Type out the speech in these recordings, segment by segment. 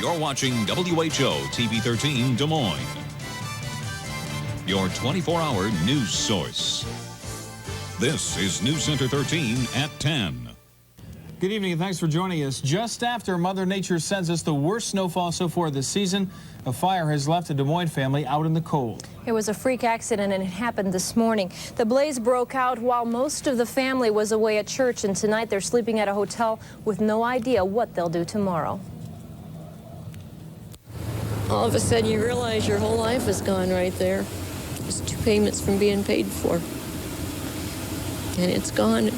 You're watching WHO TV 13 Des Moines, your 24-hour news source. This is Newscenter 13 at 10. Good evening and thanks for joining us. Just after Mother Nature sends us the worst snowfall so far this season, a fire has left a Des Moines family out in the cold. It was a freak accident and it happened this morning. The blaze broke out while most of the family was away at church, and tonight they're sleeping at a hotel with no idea what they'll do tomorrow. All of a sudden you realize your whole life is gone right there. Just 2 payments from being paid for. And it's gone.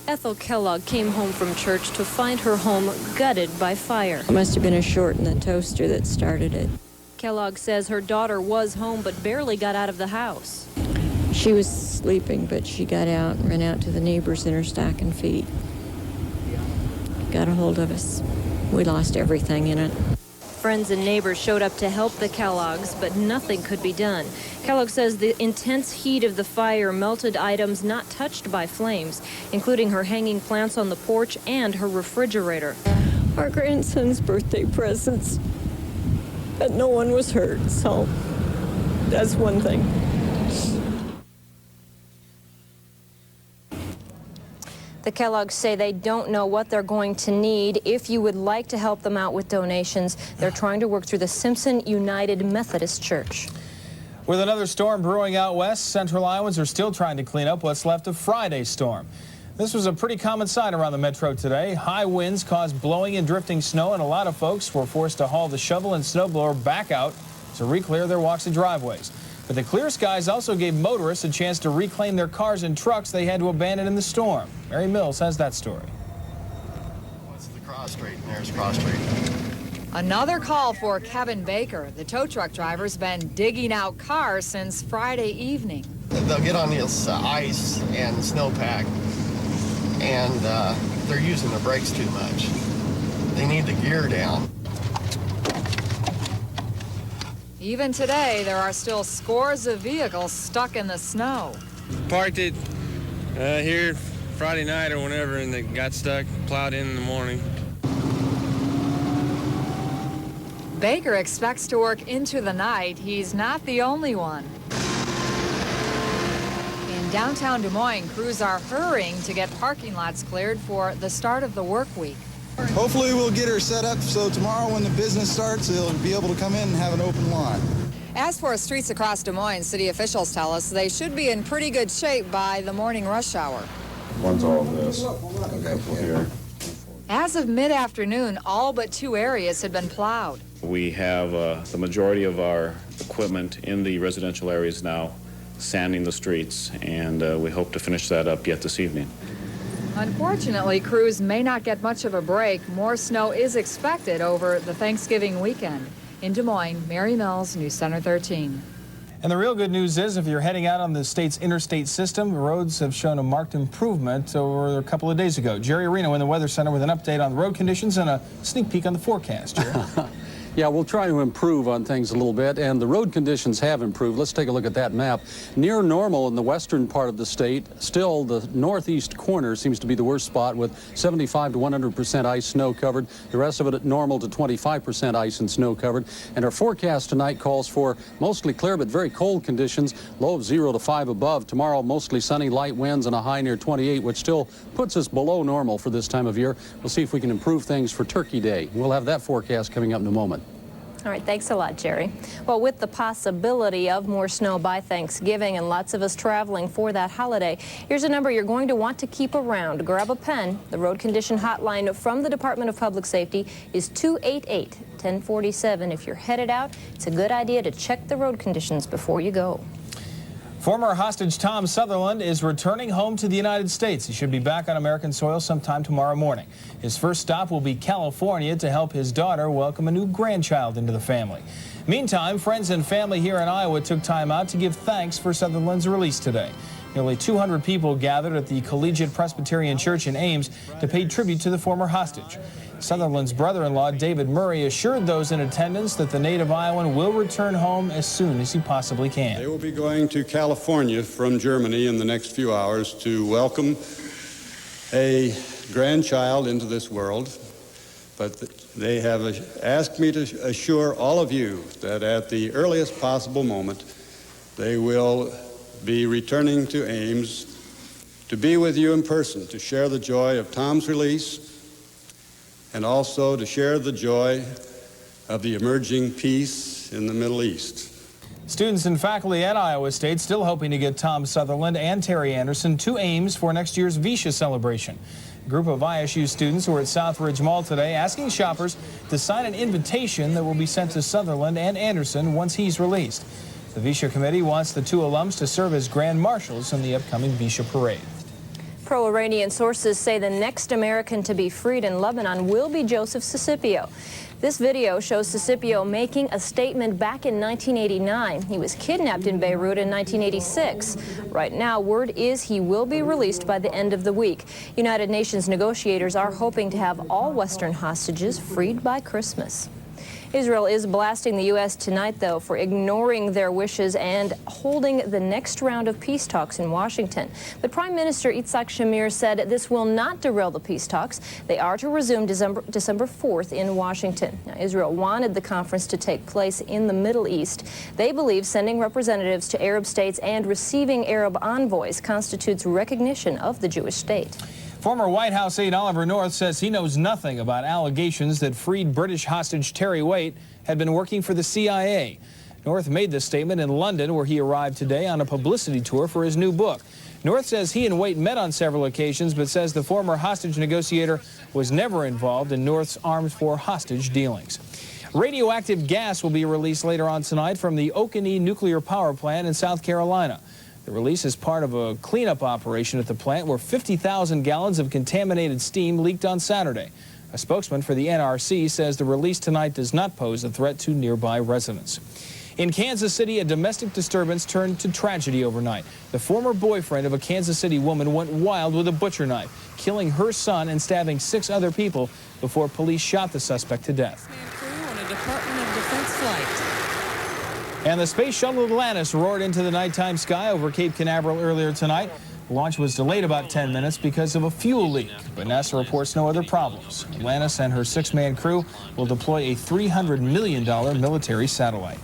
Ethel Kellogg came home from church to find her home gutted by fire. It must have been a short in the toaster that started it. Kellogg says her daughter was home but barely got out of the house. She was sleeping, but she got out and ran out to the neighbors in her stocking feet. Got a hold of us. We lost everything in it. Friends and neighbors showed up to help the Kellogg's, but nothing could be done. Kellogg says the intense heat of the fire melted items not touched by flames, including her hanging plants on the porch and her refrigerator. Our grandson's birthday presents, but no one was hurt, so that's one thing. The Kellogg's say they don't know what they're going to need. If you would like to help them out with donations, they're trying to work through the Simpson United Methodist Church. With another storm brewing out west, Central Iowans are still trying to clean up what's left of Friday's storm. This was a pretty common sight around the metro today. High winds caused blowing and drifting snow, and a lot of folks were forced to haul the shovel and snowblower back out to re-clear their walks and driveways. But the clear skies also gave motorists a chance to reclaim their cars and trucks they had to abandon in the storm. Mary Mills has that story. What's the cross street? There's cross street. Another call for Kevin Baker. The tow truck driver's been digging out cars since Friday evening. They'll get on this ice and snowpack, and they're using the brakes too much. They need the gear down. Even today, there are still scores of vehicles stuck in the snow. Parked it here Friday night or whenever, and they got stuck, plowed in the morning. Baker expects to work into the night. He's not the only one. In downtown Des Moines, crews are hurrying to get parking lots cleared for the start of the work week. Hopefully we'll get her set up so tomorrow when the business starts, they'll be able to come in and have an open lawn. As for streets across Des Moines, city officials tell us they should be in pretty good shape by the morning rush hour. One's all of this. Okay. Here. As of mid-afternoon, all but 2 areas had been plowed. We have the majority of our equipment in the residential areas now sanding the streets, and we hope to finish that up yet this evening. Unfortunately, crews may not get much of a break. More snow is expected over the Thanksgiving weekend. In Des Moines, Mary Mills, Newscenter 13. And the real good news is if you're heading out on the state's interstate system, the roads have shown a marked improvement over a couple of days ago. Jerry Areno in the Weather Center with an update on the road conditions and a sneak peek on the forecast. Jerry. Yeah, we'll try to improve on things a little bit, and the road conditions have improved. Let's take a look at that map. Near normal in the western part of the state. Still, the northeast corner seems to be the worst spot with 75 to 100% ice snow covered. The rest of it at normal to 25% ice and snow covered. And our forecast tonight calls for mostly clear but very cold conditions, low of 0 to 5 above. Tomorrow, mostly sunny, light winds and a high near 28, which still puts us below normal for this time of year. We'll see if we can improve things for Turkey Day. We'll have that forecast coming up in a moment. All right, thanks a lot, Jerry. Well, with the possibility of more snow by Thanksgiving and lots of us traveling for that holiday, here's a number you're going to want to keep around. Grab a pen. The road condition hotline from the Department of Public Safety is 288-1047. If you're headed out, it's a good idea to check the road conditions before you go. Former hostage Tom Sutherland is returning home to the United States. He should be back on American soil sometime tomorrow morning. His first stop will be California to help his daughter welcome a new grandchild into the family. Meantime, friends and family here in Iowa took time out to give thanks for Sutherland's release today. Nearly 200 people gathered at the Collegiate Presbyterian Church in Ames to pay tribute to the former hostage. Sutherland's brother-in-law, David Murray, assured those in attendance that the native Iowan will return home as soon as he possibly can. They will be going to California from Germany in the next few hours to welcome a grandchild into this world, but They have asked me to assure all of you that at the earliest possible moment, they will be returning to Ames to be with you in person, to share the joy of Tom's release, and also to share the joy of the emerging peace in the Middle East. Students and faculty at Iowa State still hoping to get Tom Sutherland and Terry Anderson to Ames for next year's Visha celebration. A group of ISU students were at Southridge Mall today asking shoppers to sign an invitation that will be sent to Sutherland and Anderson once he's released. The Visha committee wants the two alums to serve as grand marshals in the upcoming Visha parade. Pro-Iranian sources say the next American to be freed in Lebanon will be Joseph Sicipio. This video shows Sicipio making a statement back in 1989. He was kidnapped in Beirut in 1986. Right now, word is he will be released by the end of the week. United Nations negotiators are hoping to have all Western hostages freed by Christmas. Israel is blasting the U.S. tonight, though, for ignoring their wishes and holding the next round of peace talks in Washington. But Prime Minister Yitzhak Shamir said this will not derail the peace talks. They are to resume December 4th in Washington. Now, Israel wanted the conference to take place in the Middle East. They believe sending representatives to Arab states and receiving Arab envoys constitutes recognition of the Jewish state. Former White House aide Oliver North says he knows nothing about allegations that freed British hostage Terry Waite had been working for the CIA. North made this statement in London, where he arrived today on a publicity tour for his new book. North says he and Waite met on several occasions, but says the former hostage negotiator was never involved in North's arms for hostage dealings. Radioactive gas will be released later on tonight from the Oconee nuclear power plant in South Carolina. The release is part of a cleanup operation at the plant where 50,000 gallons of contaminated steam leaked on Saturday. A spokesman for the NRC says the release tonight does not pose a threat to nearby residents. In Kansas City, a domestic disturbance turned to tragedy overnight. The former boyfriend of a Kansas City woman went wild with a butcher knife, killing her son and stabbing 6 other people before police shot the suspect to death. On a Department of Defense flight. And the space shuttle Atlantis roared into the nighttime sky over Cape Canaveral earlier tonight. The launch was delayed about 10 minutes because of a fuel leak, but NASA reports no other problems. Atlantis and her 6-man crew will deploy a $300 million military satellite.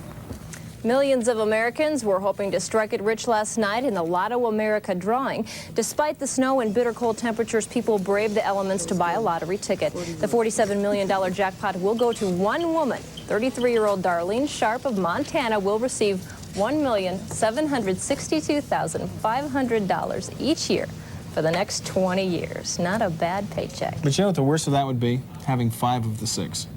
Millions of Americans were hoping to strike it rich last night in the Lotto America drawing. Despite the snow and bitter cold temperatures, people braved the elements to buy a lottery ticket. The $47 million jackpot will go to one woman. 33-year-old Darlene Sharp of Montana will receive $1,762,500 each year for the next 20 years. Not a bad paycheck. But you know what the worst of that would be? Having 5 of the 6.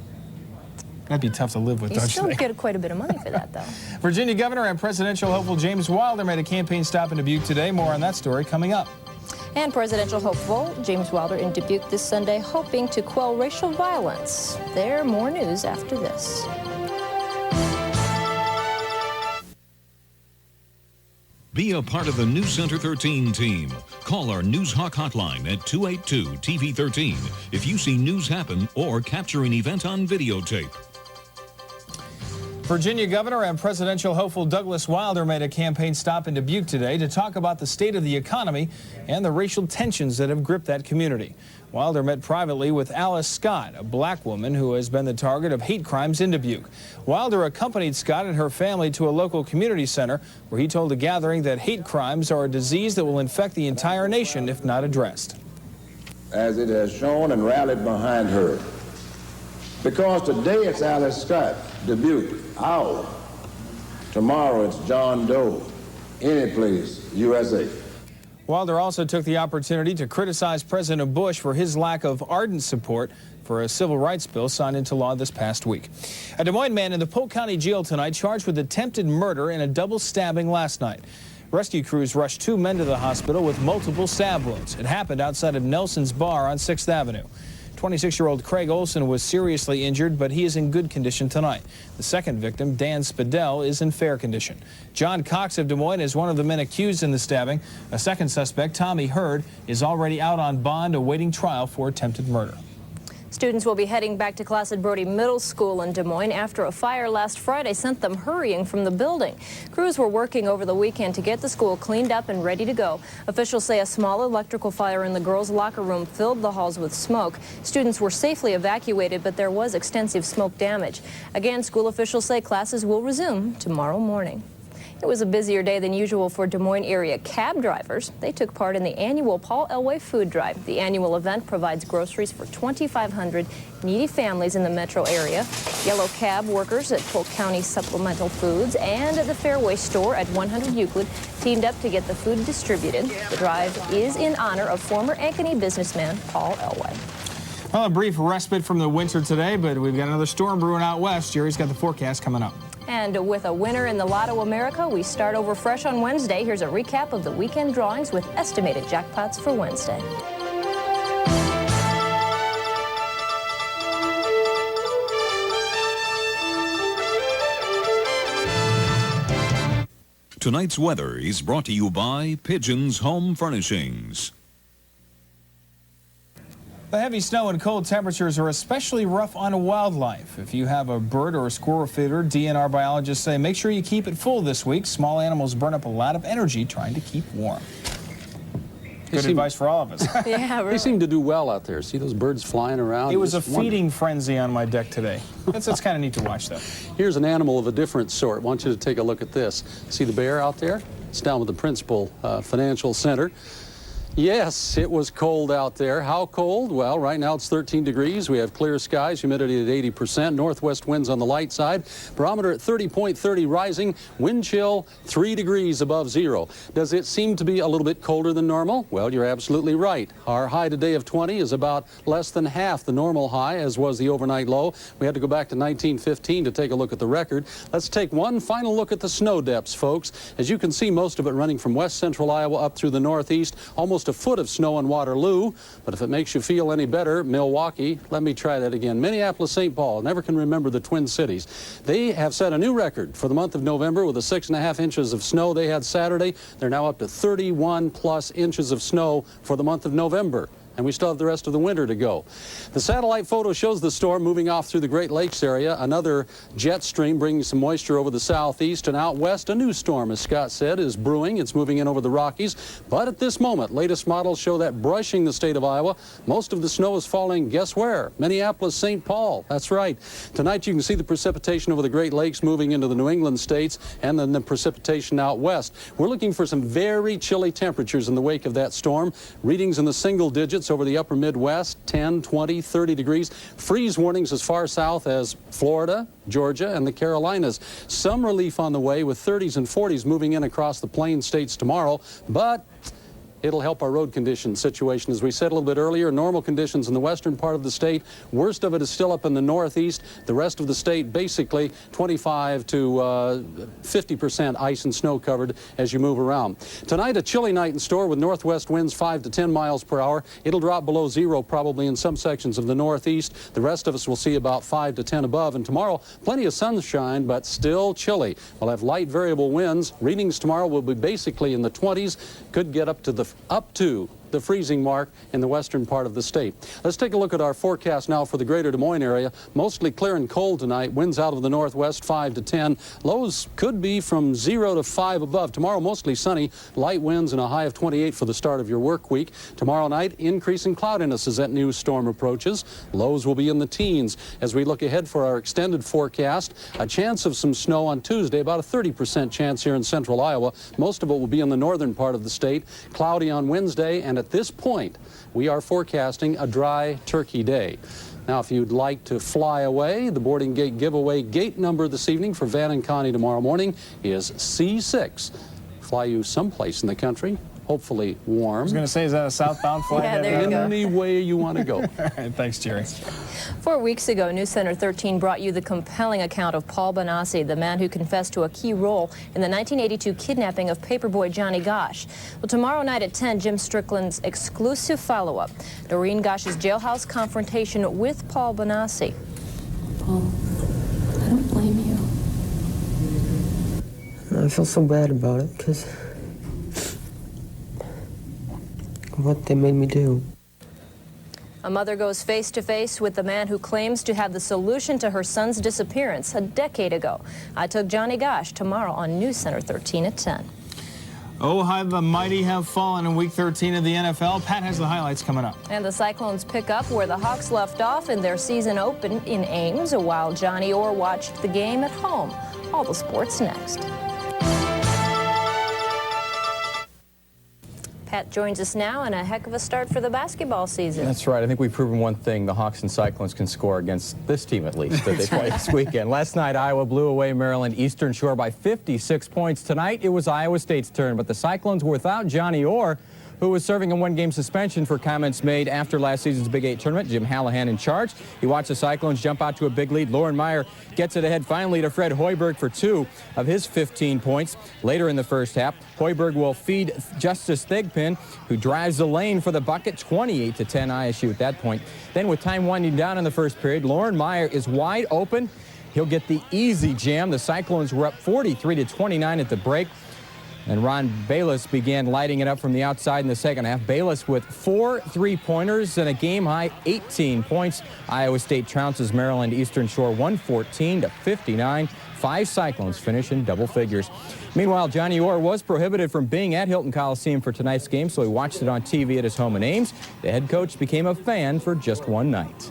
That'd be tough to live with, don't you think? You still get quite a bit of money for that, though. Virginia Governor and presidential hopeful James Wilder made a campaign stop in Dubuque today. More on that story coming up. And presidential hopeful James Wilder in Dubuque this Sunday, hoping to quell racial violence. There, more news after this. Be a part of the Newscenter 13 team. Call our Newshawk hotline at 282-TV13 if you see news happen or capture an event on videotape. Virginia Governor and presidential hopeful Douglas Wilder made a campaign stop in Dubuque today to talk about the state of the economy and the racial tensions that have gripped that community. Wilder met privately with Alice Scott, a black woman who has been the target of hate crimes in Dubuque. Wilder accompanied Scott and her family to a local community center where he told the gathering that hate crimes are a disease that will infect the entire nation if not addressed. As it has shown and rallied behind her. Because today it's Alice Scott, Dubuque, owl. Tomorrow it's John Doe, any place, USA. Wilder also took the opportunity to criticize President Bush for his lack of ardent support for a civil rights bill signed into law this past week. A Des Moines man in the Polk County Jail tonight charged with attempted murder in a double stabbing last night. Rescue crews rushed 2 men to the hospital with multiple stab wounds. It happened outside of Nelson's Bar on 6th Avenue. 26-year-old Craig Olson was seriously injured, but he is in good condition tonight. The second victim, Dan Spadell, is in fair condition. John Cox of Des Moines is one of the men accused in the stabbing. A second suspect, Tommy Hurd, is already out on bond awaiting trial for attempted murder. Students will be heading back to class at Brody Middle School in Des Moines after a fire last Friday sent them hurrying from the building. Crews were working over the weekend to get the school cleaned up and ready to go. Officials say a small electrical fire in the girls' locker room filled the halls with smoke. Students were safely evacuated, but there was extensive smoke damage. Again, school officials say classes will resume tomorrow morning. It was a busier day than usual for Des Moines area cab drivers. They took part in the annual Paul Elway Food Drive. The annual event provides groceries for 2,500 needy families in the metro area. Yellow cab workers at Polk County Supplemental Foods and at the Fairway store at 100 Euclid teamed up to get the food distributed. The drive is in honor of former Ankeny businessman Paul Elway. Well, a brief respite from the winter today, but we've got another storm brewing out west. Jerry's got the forecast coming up. And with a winner in the Lotto America, we start over fresh on Wednesday. Here's a recap of the weekend drawings with estimated jackpots for Wednesday. Tonight's weather is brought to you by Pigeons Home Furnishings. The heavy snow and cold temperatures are especially rough on wildlife. If you have a bird or a squirrel feeder, DNR biologists say make sure you keep it full this week. Small animals burn up a lot of energy trying to keep warm. Good advice for all of us. Yeah, really. They seem to do well out there. See those birds flying around? It was a feeding frenzy on my deck today. That's kind of neat to watch, though. Here's an animal of a different sort. I want you to take a look at this. See the bear out there? It's down with the Principal Financial Center. Yes, it was cold out there. How cold? Well, right now it's 13 degrees. We have clear skies, humidity at 80%, northwest winds on the light side. Barometer at 30.30 rising, wind chill 3 degrees above zero. Does it seem to be a little bit colder than normal? Well, you're absolutely right. Our high today of 20 is about less than half the normal high, as was the overnight low. We had to go back to 1915 to take a look at the record. Let's take one final look at the snow depths, folks. As you can see, most of it running from west central Iowa up through the northeast, almost a foot of snow in Waterloo. But if it makes you feel any better, Milwaukee, let me try that again. Minneapolis, St. Paul, never can remember the Twin Cities. They have set a new record for the month of November with the 6.5 inches of snow they had Saturday. They're now up to 31 plus inches of snow for the month of November. And we still have the rest of the winter to go. The satellite photo shows the storm moving off through the Great Lakes area. Another jet stream bringing some moisture over the southeast, and out west a new storm, as Scott said, is brewing. It's moving in over the Rockies. But at this moment, latest models show that brushing the state of Iowa. Most of the snow is falling, guess where? Minneapolis, St. Paul. That's right. Tonight you can see the precipitation over the Great Lakes moving into the New England states, and then the precipitation out west. We're looking for some very chilly temperatures in the wake of that storm. Readings in the single digits over the upper Midwest, 10, 20, 30 degrees. Freeze warnings as far south as Florida, Georgia, and the Carolinas. Some relief on the way with 30s and 40s moving in across the plain states tomorrow, but it'll help our road condition situation. As we said a little bit earlier, normal conditions in the western part of the state. Worst of it is still up in the northeast. The rest of the state basically 25 to 50% ice and snow covered as you move around. Tonight, a chilly night in store with northwest winds 5 to 10 miles per hour. It'll drop below zero probably in some sections of the northeast. The rest of us will see about 5 to 10 above. And tomorrow, plenty of sunshine, but still chilly. We'll have light variable winds. Readings tomorrow will be basically in the 20s. Could get up to the freezing mark in the western part of the state. Let's take a look at our forecast now for the greater Des Moines area. Mostly clear and cold tonight. Winds out of the northwest 5 to 10. Lows could be from 0 to 5 above. Tomorrow mostly sunny. Light winds and a high of 28 for the start of your work week. Tomorrow night increasing cloudiness as that new storm approaches. Lows will be in the teens. As we look ahead for our extended forecast, a chance of some snow on Tuesday, about a 30% chance here in central Iowa. Most of it will be in the northern part of the state. Cloudy on Wednesday, and at this point, we are forecasting a dry turkey day. Now, if you'd like to fly away, the boarding gate giveaway gate number this evening for Van and Connie tomorrow morning is C6. Fly you someplace in the country, hopefully warm. I was going to say, is that a southbound flight? Yeah, there you go. Any way you want to go. All right, thanks, Jerry. 4 weeks ago, Newscenter 13 brought you the compelling account of Paul Bonacci, the man who confessed to a key role in the 1982 kidnapping of paperboy Johnny Gosch. Well, tomorrow night at 10, Jim Strickland's exclusive follow-up, Doreen Gosch's jailhouse confrontation with Paul Bonacci. Paul, I don't blame you. I feel so bad about it because what they made me do. A mother goes face-to-face with the man who claims to have the solution to her son's disappearance a decade ago. I took Johnny Gosh tomorrow on Newscenter 13 at 10. Oh, how the mighty have fallen in Week 13 of the NFL. Pat has the highlights coming up. And the Cyclones pick up where the Hawks left off in their season open in Ames, while Johnny Orr watched the game at home. All the sports next. Pat joins us now, and a heck of a start for the basketball season. That's right. I think we've proven one thing: the Hawks and Cyclones can score against this team, at least, that they play this weekend. Last night, Iowa blew away Maryland Eastern Shore by 56 points. Tonight, it was Iowa State's turn, but the Cyclones were without Johnny Orr, who was serving a one-game suspension for comments made after last season's Big 8 tournament. Jim Hallahan in charge. He watched the Cyclones jump out to a big lead. Lauren Meyer gets it ahead finally to Fred Hoiberg for 2 of his 15 points. Later in the first half, Hoiberg will feed Justice Thigpen, who drives the lane for the bucket. 28-10 ISU at that point. Then with time winding down in the first period, Lauren Meyer is wide open. He'll get the easy jam. The Cyclones were up 43-29 at the break. And Ron Bayless began lighting it up from the outside in the second half. Bayless with 4 3-pointers and a game-high 18 points. Iowa State trounces Maryland Eastern Shore 114-59. 5 Cyclones finish in double figures. Meanwhile, Johnny Orr was prohibited from being at Hilton Coliseum for tonight's game, so he watched it on TV at his home in Ames. The head coach became a fan for just one night.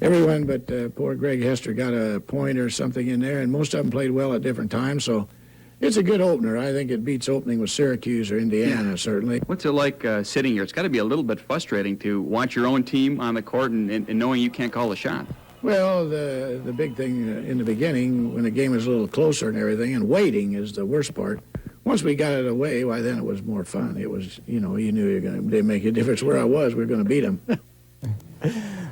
Everyone but poor Greg Hester got a point or something in there, and most of them played well at different times, so it's a good opener. I think it beats opening with Syracuse or Indiana, certainly. What's it like sitting here? It's got to be a little bit frustrating to watch your own team on the court and knowing you can't call a shot. Well, the big thing in the beginning, when the game was a little closer and everything, and waiting is the worst part. Once we got it away, why, then it was more fun. It was, you know, you knew it didn't make a difference where I was. We were going to beat them.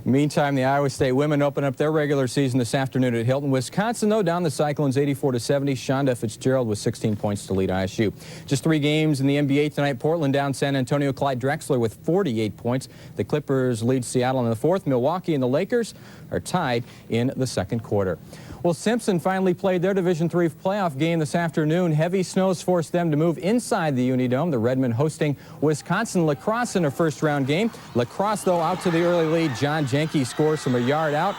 Meantime, the Iowa State women open up their regular season this afternoon at Hilton. Wisconsin, though, down the Cyclones 84-70. Shonda Fitzgerald with 16 points to lead ISU. Just 3 games in the NBA tonight. Portland down San Antonio. Clyde Drexler with 48 points. The Clippers lead Seattle in the 4th. Milwaukee and the Lakers are tied in the 2nd quarter. Well, Simpson finally played their Division III playoff game this afternoon. Heavy snows forced them to move inside the Unidome. The Redmen hosting Wisconsin lacrosse in a first-round game. Lacrosse, though, out to the early lead. John Jenke scores from a yard out.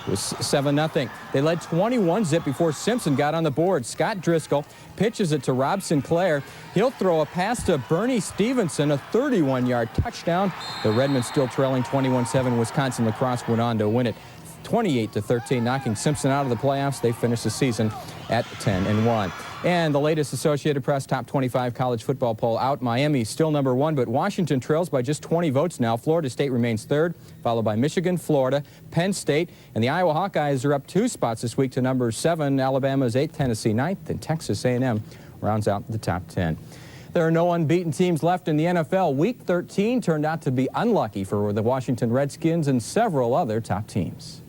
It was 7-0. They led 21-zip before Simpson got on the board. Scott Driscoll pitches it to Rob Sinclair. He'll throw a pass to Bernie Stevenson, a 31-yard touchdown. The Redmen still trailing 21-7. Wisconsin lacrosse went on to win it 28-13, knocking Simpson out of the playoffs. They finished the season at 10-1. And the latest Associated Press top 25 college football poll out. Miami still number 1, but Washington trails by just 20 votes now. Florida State remains 3rd, followed by Michigan, Florida, Penn State, and the Iowa Hawkeyes are up 2 spots this week to number 7. Alabama's 8th, Tennessee 9th, and Texas A&M rounds out the top 10. There are no unbeaten teams left in the NFL. Week 13 turned out to be unlucky for the Washington Redskins and several other top teams.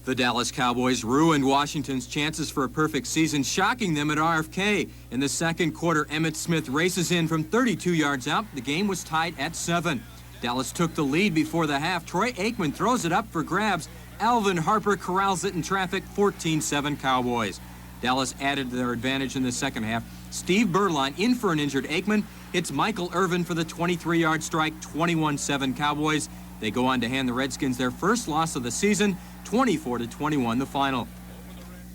The Dallas Cowboys ruined Washington's chances for a perfect season, shocking them at RFK. In the 2nd quarter, Emmitt Smith races in from 32 yards out. The game was tied at 7. Dallas took the lead before the half. Troy Aikman throws it up for grabs. Alvin Harper corrals it in traffic, 14-7 Cowboys. Dallas added to their advantage in the second half. Steve Berline in for an injured Aikman. It's Michael Irvin for the 23-yard strike, 21-7 Cowboys. They go on to hand the Redskins their first loss of the season, 24-21 the final.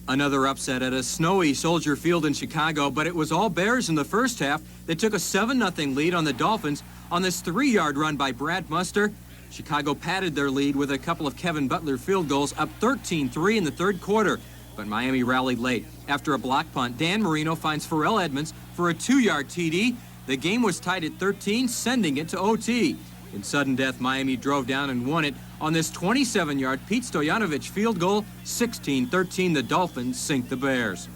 Another upset at a snowy Soldier Field in Chicago, but it was all Bears in the first half. They took a 7-0 lead on the Dolphins on this 3-yard run by Brad Muster. Chicago padded their lead with a couple of Kevin Butler field goals, up 13-3 in the 3rd quarter. But Miami rallied late. After a block punt, Dan Marino finds Pharrell Edmonds for a 2-yard TD. The game was tied at 13, sending it to OT. In sudden death, Miami drove down and won it on this 27-yard Pete Stoyanovich field goal. 16-13, the Dolphins sink the Bears.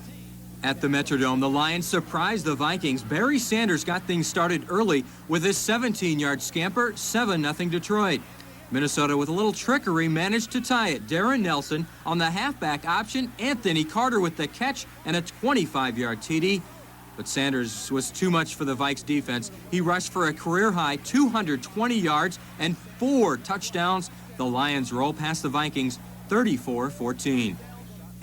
At the Metrodome, the Lions surprised the Vikings. Barry Sanders got things started early with his 17-yard scamper, 7-0 Detroit. Minnesota, with a little trickery, managed to tie it. Darren Nelson on the halfback option, Anthony Carter with the catch and a 25-yard TD. But Sanders was too much for the Vikes defense. He rushed for a career-high 220 yards and 4 touchdowns. The Lions roll past the Vikings 34-14.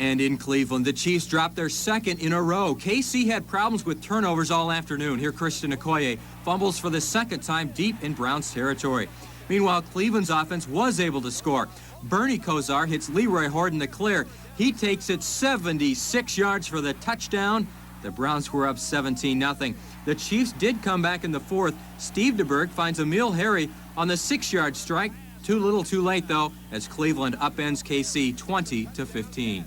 And in Cleveland, the Chiefs dropped their second in a row. KC had problems with turnovers all afternoon. Here, Christian Okoye fumbles for the second time deep in Browns territory. Meanwhile, Cleveland's offense was able to score. Bernie Kosar hits Leroy Horton to clear. He takes it 76 yards for the touchdown. The Browns were up 17-0. The Chiefs did come back in the fourth. Steve DeBerg finds Emil Harry on the 6-yard strike. Too little too late, though, as Cleveland upends KC 20-15.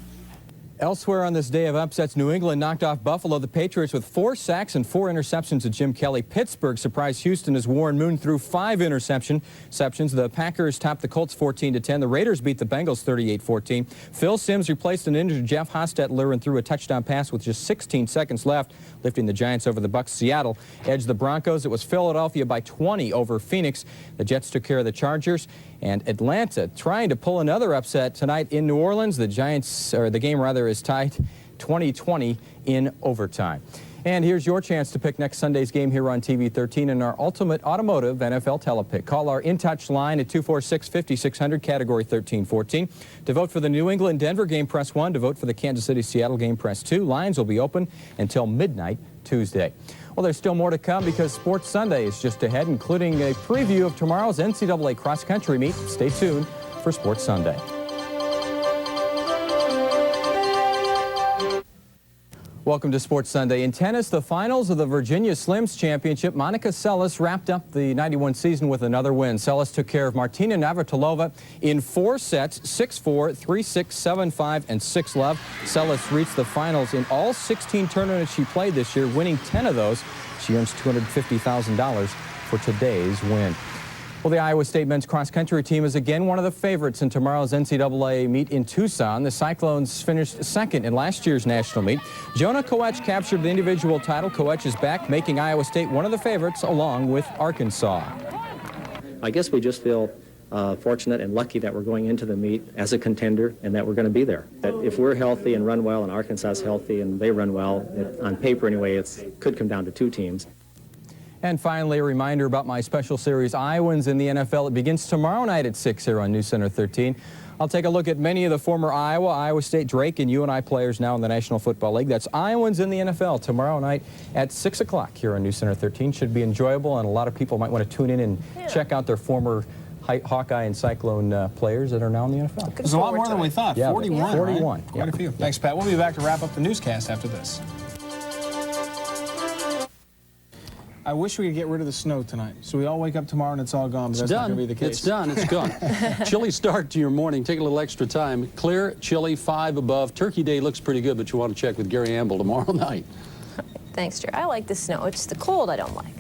Elsewhere on this day of upsets, New England knocked off Buffalo. The Patriots with 4 sacks and 4 interceptions of Jim Kelly. Pittsburgh surprised Houston as Warren Moon threw 5 interceptions. The Packers topped the Colts 14-10. The Raiders beat the Bengals 38-14. Phil Simms replaced an injured Jeff Hostetler and threw a touchdown pass with just 16 seconds left, lifting the Giants over the Bucs. Seattle edged the Broncos. It was Philadelphia by 20 over Phoenix. The Jets took care of the Chargers. And Atlanta trying to pull another upset tonight in New Orleans. The game is tied 20-20 in overtime. And here's your chance to pick next Sunday's game here on TV 13 in our Ultimate Automotive NFL Telepick. Call our in-touch line at 246-5600, category 1314. To vote for the New England-Denver game, press 1. To vote for the Kansas City-Seattle game, press 2. Lines will be open until midnight Tuesday. Well, there's still more to come because Sports Sunday is just ahead, including a preview of tomorrow's NCAA cross-country meet. Stay tuned for Sports Sunday. Welcome to Sports Sunday. In tennis, the finals of the Virginia Slims Championship, Monica Seles wrapped up the 91 season with another win. Seles took care of Martina Navratilova in 4 sets, 6-4, 3-6, 7-5, and 6-love. Seles reached the finals in all 16 tournaments she played this year, winning 10 of those. She earns $250,000 for today's win. Well, the Iowa State men's cross-country team is again one of the favorites in tomorrow's NCAA meet in Tucson. The Cyclones finished second in last year's national meet. Jonah Koech captured the individual title. Koech is back, making Iowa State one of the favorites along with Arkansas. I guess we just feel fortunate and lucky that we're going into the meet as a contender and that we're going to be there. That if we're healthy and run well and Arkansas is healthy and they run well, on paper anyway, it could come down to 2 teams. And finally, a reminder about my special series, Iowans in the NFL. It begins tomorrow night at 6 here on Newscenter 13. I'll take a look at many of the former Iowa State, Drake, and UNI players now in the National Football League. That's Iowans in the NFL tomorrow night at 6 o'clock here on Newscenter 13. Should be enjoyable, and a lot of people might want to tune in and check out their former Hawkeye and Cyclone players that are now in the NFL. There's a lot more than we thought. Yeah, 41. 41. Right? Quite a few. Thanks, Pat. We'll be back to wrap up the newscast after this. I wish we could get rid of the snow tonight, so we all wake up tomorrow and it's all gone, but that's not going to be the case. It's done. It's gone. Chilly start to your morning. Take a little extra time. Clear, chilly, 5 above. Turkey Day looks pretty good, but you want to check with Gary Amble tomorrow night. Thanks, Jerry. I like the snow. It's the cold I don't like.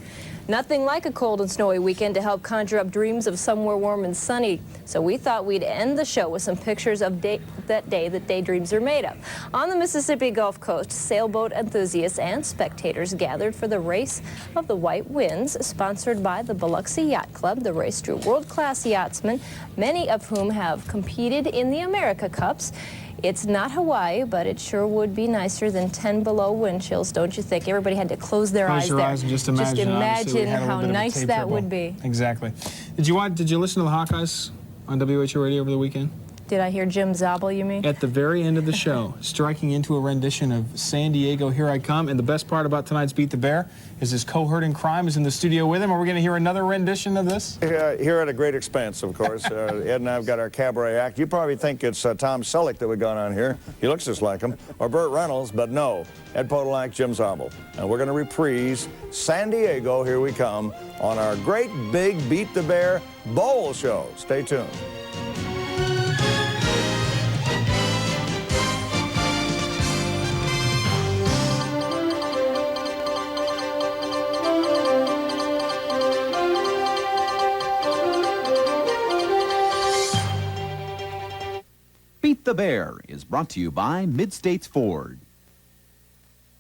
Nothing like a cold and snowy weekend to help conjure up dreams of somewhere warm and sunny. So we thought we'd end the show with some pictures of that day that daydreams are made of. On the Mississippi Gulf Coast, sailboat enthusiasts and spectators gathered for the Race of the White Winds, sponsored by the Biloxi Yacht Club. The race drew world-class yachtsmen, many of whom have competed in the America Cups. It's not Hawaii, but it sure would be nicer than 10 below wind chills, don't you think? Everybody had to close their eyes there. And just imagine how nice that would be. Exactly. Did you listen to the Hawkeyes on WHO Radio over the weekend? Did I hear Jim Zabel, you mean? At the very end of the show, striking into a rendition of San Diego, Here I Come. And the best part about tonight's Beat the Bear is his cohort in crime is in the studio with him. Are we going to hear another rendition of this? Here at a great expense, of course. Ed and I have got our cabaret act. You probably think it's Tom Selleck that we got on here. He looks just like him. Or Burt Reynolds, but no. Ed Podolak, Jim Zabel. And we're going to reprise San Diego, Here We Come on our great big Beat the Bear Bowl show. Stay tuned. Beat the Bear is brought to you by Mid-States Ford.